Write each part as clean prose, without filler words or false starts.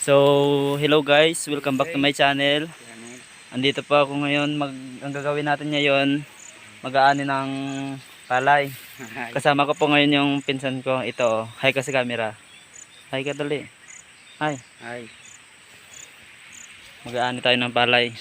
So, hello guys, welcome back to my channel. Andito pa ako ngayon, ang gagawin natin ngayon, mag-aani ng palay. Kasama ko po ngayon yung pinsan ko, ito oh. Hi ka sa camera. Hi ka dali. Hi. Hi. Mag-aani tayo ng palay.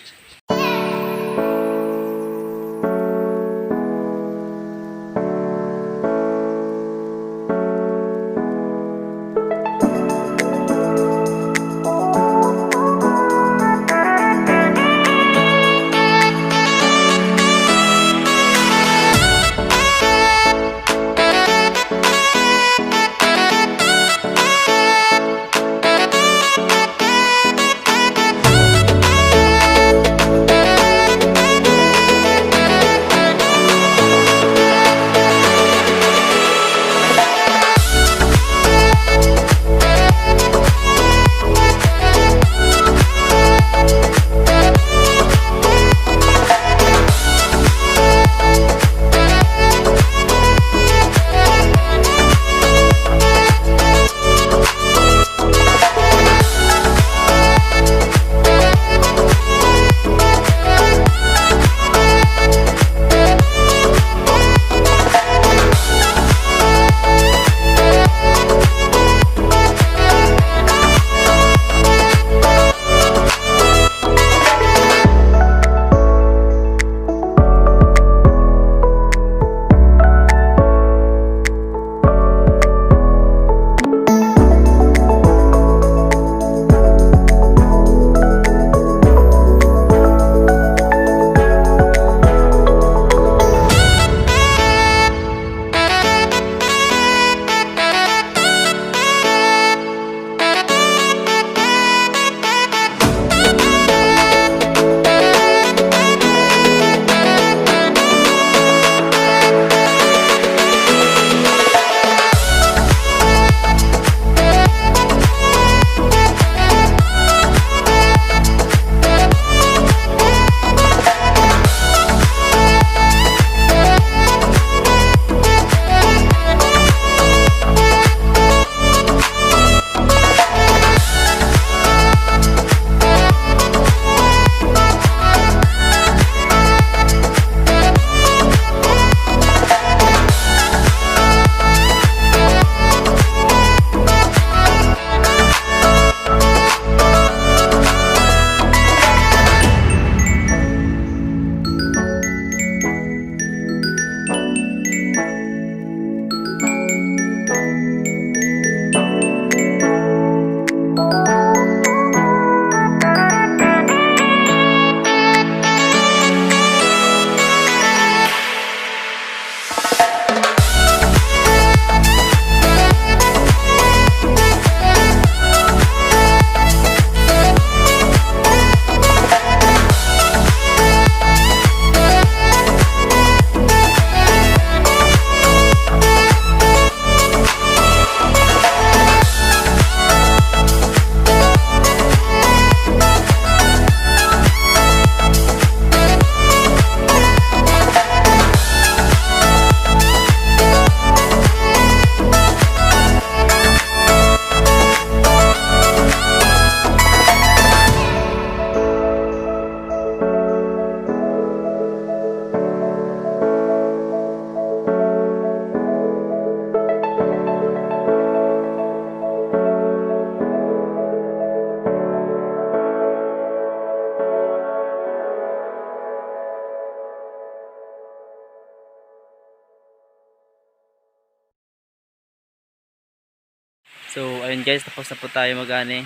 So, ayun guys, tapos na po tayo mag-ani.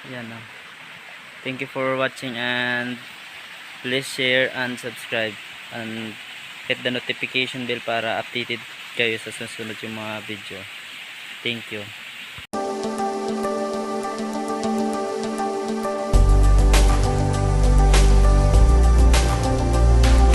Ayan na. Thank you for watching and please share and subscribe and hit the notification bell para updated kayo sa susunod yung mga video. Thank you.